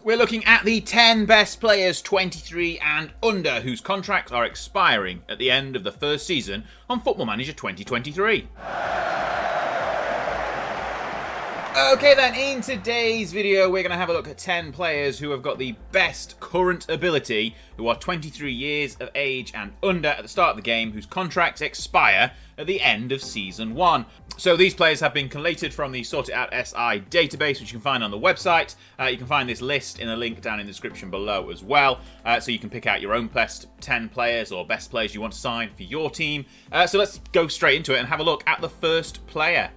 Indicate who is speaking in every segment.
Speaker 1: We're looking at the 10 best players 23 and under whose contracts are expiring at the end of the first season on Football Manager 2023. Okay then, in today's video we're going to have a look at 10 players who have got the best current ability, who are 23 years of age and under at the start of the game, whose contracts expire at the end of Season 1. So these players have been collated from the Sort It Out SI database, which you can find on the website. You can find this list in a link down in the description below as well, so you can pick out your own best 10 players or best players you want to sign for your team. So let's go straight into it and have a look at the first player.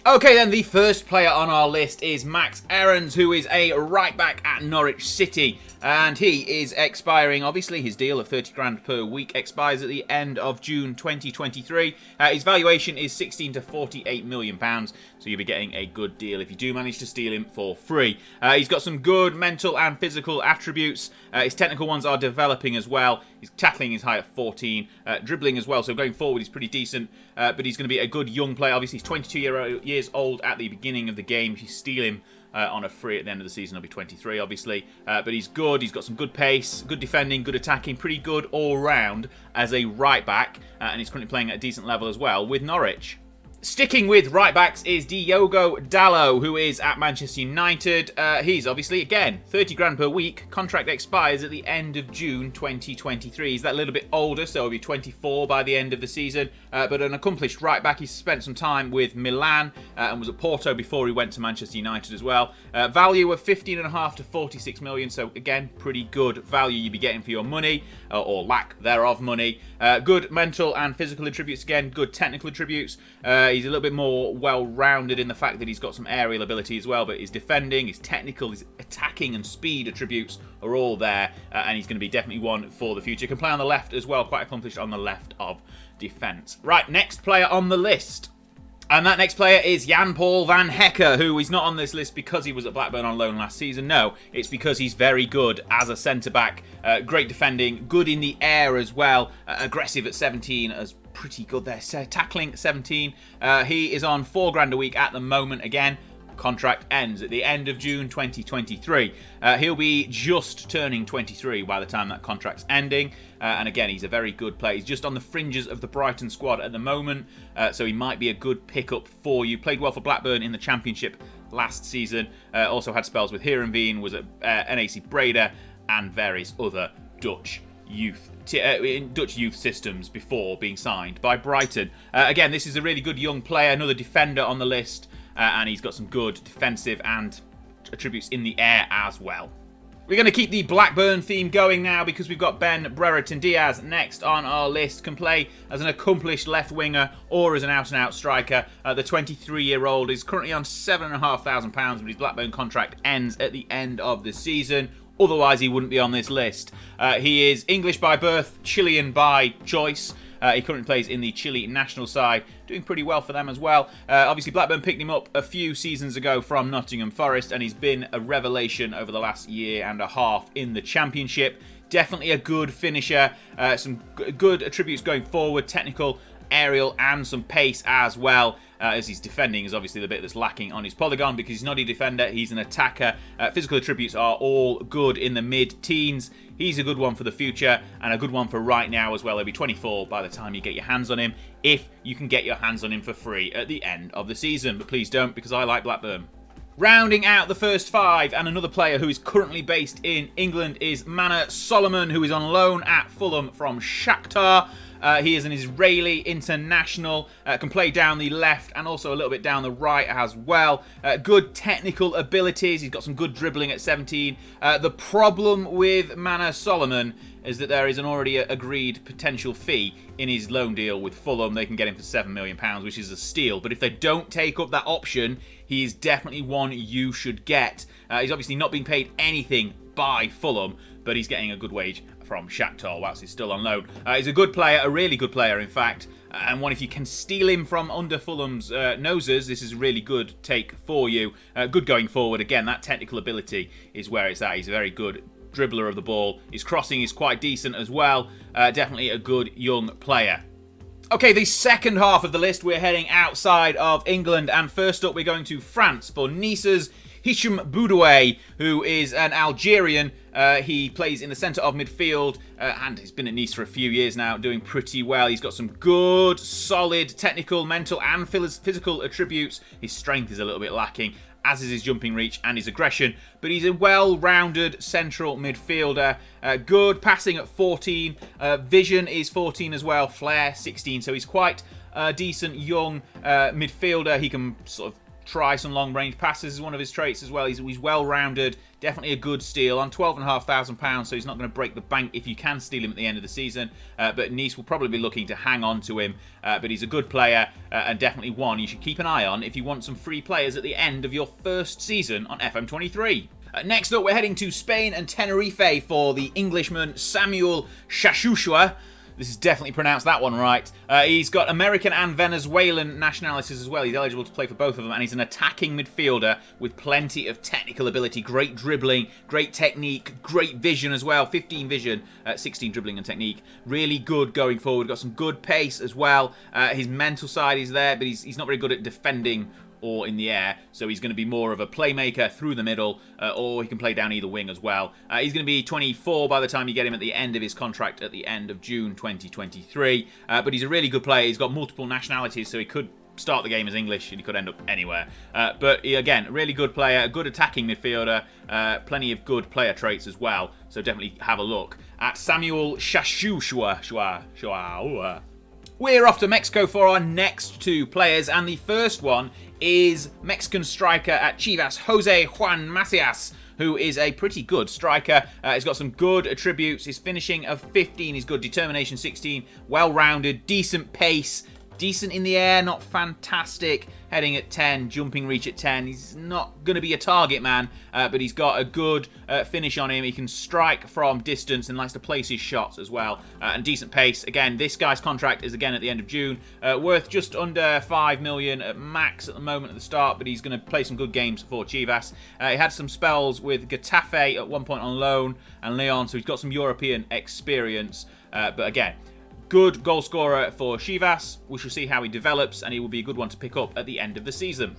Speaker 1: Okay then, the first player on our list is Max Aarons, who is a right back at Norwich City, and he is expiring. Obviously his deal of 30 grand per week expires at the end of June 2023. His valuation is 16 to 48 million pounds, so you'll be getting a good deal if you do manage to steal him for free. He's got some good mental and physical attributes. His technical ones are developing as well. His tackling is high at 14, dribbling as well, so going forward he's pretty decent, but he's going to be a good young player. Obviously he's 22 years old at the beginning of the game. If you steal him on a free at the end of the season, he'll be 23 obviously, but he's good. He's got some good pace, good defending, good attacking, pretty good all round as a right back, and he's currently playing at a decent level as well with Norwich. Sticking with right backs is Diogo Dalot, who is at Manchester United. He's obviously, again, 30 grand per week. Contract expires at the end of June 2023. He's that little bit older, so he'll be 24 by the end of the season. But an accomplished right back. He's spent some time with Milan and was at Porto before he went to Manchester United as well. Value of 15.5 to 46 million. So again, pretty good value you'll be getting for your money, or lack thereof money. Good mental and physical attributes again. Good technical attributes. He's a little bit more well-rounded in the fact that he's got some aerial ability as well, but his defending, his technical, his attacking and speed attributes are all there, and he's going to be definitely one for the future. Can play on the left as well, quite accomplished on the left of defence. Right, next player on the list. And that next player is Jan-Paul van Hekke, who is not on this list because he was at Blackburn on loan last season. No, it's because he's very good as a centre-back. Great defending, good in the air as well. Aggressive at 17 as pretty good there. Tackling 17. He is on 4 grand a week at the moment again. Contract ends at the end of June 2023. He'll be just turning 23 by the time that contract's ending. And again, he's a very good player. He's just on the fringes of the Brighton squad at the moment, so he might be a good pickup for you. Played well for Blackburn in the Championship last season. Also had spells with Heerenveen, was at NAC Breda, and various other Dutch youth systems before being signed by Brighton. Again, this is a really good young player, another defender on the list. And he's got some good defensive and attributes in the air as well. We're going to keep the Blackburn theme going now because we've got Ben Brereton Diaz next on our list. Can play as an accomplished left winger or as an out-and-out striker. The 23-year-old is currently on £7,500, but his Blackburn contract ends at the end of the season. Otherwise, he wouldn't be on this list. He is English by birth, Chilean by choice. He currently plays in the Chile national side, doing pretty well for them as well. Obviously, Blackburn picked him up a few seasons ago from Nottingham Forest, and he's been a revelation over the last year and a half in the Championship. Definitely a good finisher, some good attributes going forward, technical, aerial, and some pace as well. As his defending is obviously the bit that's lacking on his polygon because he's not a defender, he's an attacker. Physical attributes are all good in the mid-teens. He's a good one for the future and a good one for right now as well. He'll be 24 by the time you get your hands on him, if you can get your hands on him for free at the end of the season. But please don't, because I like Blackburn. Rounding out the first 5, and another player who is currently based in England, is Mana Solomon, who is on loan at Fulham from Shakhtar. He is an Israeli international, can play down the left and also a little bit down the right as well. Good technical abilities. He's got some good dribbling at 17. The problem with Mana Solomon is that there is an already agreed potential fee in his loan deal with Fulham. They can get him for £7 million, which is a steal. But if they don't take up that option, he is definitely one you should get. He's obviously not being paid anything by Fulham, but he's getting a good wage from Shakhtar whilst he's still on loan. He's a good player, a really good player in fact, and one if you can steal him from under Fulham's noses, this is a really good take for you. Good going forward. Again, that technical ability is where it's at. He's a very good dribbler of the ball. His crossing is quite decent as well. Definitely a good young player. Okay, the second half of the list, we're heading outside of England, and first up we're going to France for Nice's Hicham Boudoué, who is an Algerian. He plays in the centre of midfield and he's been at Nice for a few years now, doing pretty well. He's got some good, solid technical, mental and physical attributes. His strength is a little bit lacking, as is his jumping reach and his aggression, but he's a well-rounded central midfielder. Good passing at 14, vision is 14 as well, flair 16, so he's quite a decent young midfielder. He can sort of try some long-range passes is one of his traits as well. He's well-rounded, definitely a good steal on £12,500, so he's not going to break the bank if you can steal him at the end of the season. But Nice will probably be looking to hang on to him. But he's a good player and definitely one you should keep an eye on if you want some free players at the end of your first season on FM23. Next up, we're heading to Spain and Tenerife for the Englishman Samuel Shashushua. This is definitely pronounced that one right. He's got American and Venezuelan nationalities as well. He's eligible to play for both of them, and he's an attacking midfielder with plenty of technical ability, great dribbling, great technique, great vision as well. 15 vision, 16 dribbling and technique. Really good going forward. Got some good pace as well. His mental side is there, but he's not very good at defending or in the air, so he's going to be more of a playmaker through the middle, or he can play down either wing as well. He's going to be 24 by the time you get him at the end of his contract at the end of June 2023, but he's a really good player. He's got multiple nationalities, so he could start the game as English and he could end up anywhere. But again, really good player, a good attacking midfielder, plenty of good player traits as well, so definitely have a look at Samuel Shashushua. We're off to Mexico for our next two players, and the first one is Mexican striker at Chivas, Jose Juan Macias, who is a pretty good striker. He's got some good attributes. His finishing of 15 is good, determination 16, well-rounded, decent pace, decent in the air, not fantastic. Heading at 10, jumping reach at 10. He's not going to be a target man, but he's got a good finish on him. He can strike from distance and likes to place his shots as well. And decent pace. Again, this guy's contract is again at the end of June. Worth just under 5 million at max at the moment at the start, but he's going to play some good games for Chivas. He had some spells with Getafe at one point on loan and Leon, so he's got some European experience. But again, good goal scorer for Chivas. We shall see how he develops, and he will be a good one to pick up at the end of the season.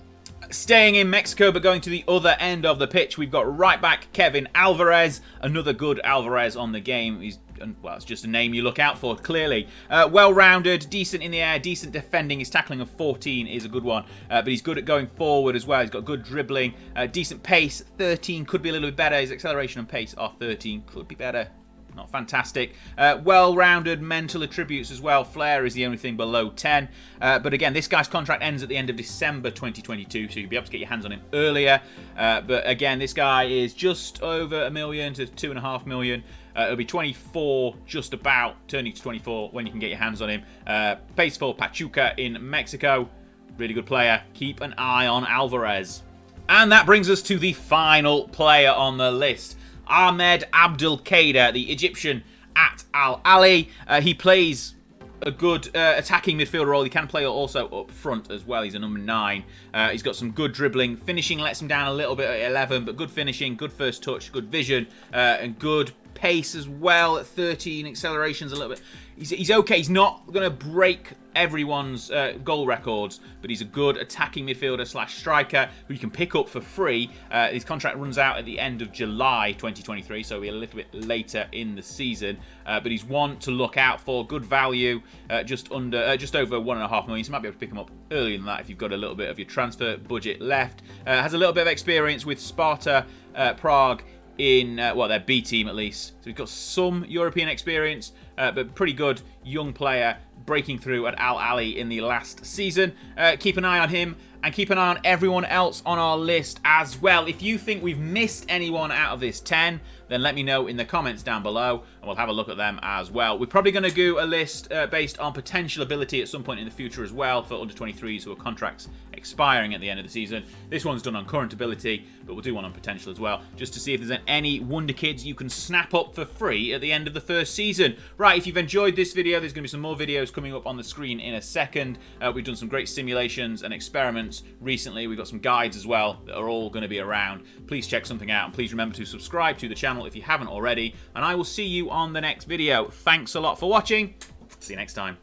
Speaker 1: Staying in Mexico, but going to the other end of the pitch, we've got right back Kevin Alvarez. Another good Alvarez on the game. He's, well, it's just a name you look out for, clearly. Well-rounded, decent in the air, decent defending. His tackling of 14 is a good one. But he's good at going forward as well. He's got good dribbling, decent pace. 13 could be a little bit better. His acceleration and pace are 13, could be better. Not fantastic. Well-rounded mental attributes as well. Flair is the only thing below 10. But again, this guy's contract ends at the end of December 2022, so you'll be able to get your hands on him earlier. But again, this guy is just over $1 million to $2.5 million. It'll be 24, just about, turning to 24 when you can get your hands on him. Plays for Pachuca in Mexico. Really good player. Keep an eye on Alvarez. And that brings us to the final player on the list. Ahmed Abdelkader, the Egyptian at Al Ahly. He plays a good attacking midfielder role. He can play also up front as well. He's a number 9. He's got some good dribbling. Finishing lets him down a little bit at 11, but good finishing, good first touch, good vision, and good pace as well at 13. Acceleration's a little bit. He's okay. He's not going to break everyone's goal records, but he's a good attacking midfielder slash striker who you can pick up for free. His contract runs out at the end of July 2023, so we're a little bit later in the season. But he's one to look out for. Good value, just over $1.5 million. So you might be able to pick him up earlier than that if you've got a little bit of your transfer budget left. Has a little bit of experience with Sparta Prague in, well, their B team at least. So he's got some European experience, but pretty good young player breaking through at Al Ahly in the last season. Keep an eye on him and keep an eye on everyone else on our list as well. If you think we've missed anyone out of this 10, then let me know in the comments down below and we'll have a look at them as well. We're probably going to do a list based on potential ability at some point in the future as well for under 23s who are contracts expiring at the end of the season. This one's done on current ability, but we'll do one on potential as well, just to see if there's any wonder kids you can snap up for free at the end of the first season. Right, if you've enjoyed this video, there's going to be some more videos coming up on the screen in a second. We've done some great simulations and experiments recently. We've got some guides as well that are all going to be around. Please check something out, and please remember to subscribe to the channel if you haven't already, and I will see you on the next video. Thanks a lot for watching. See you next time.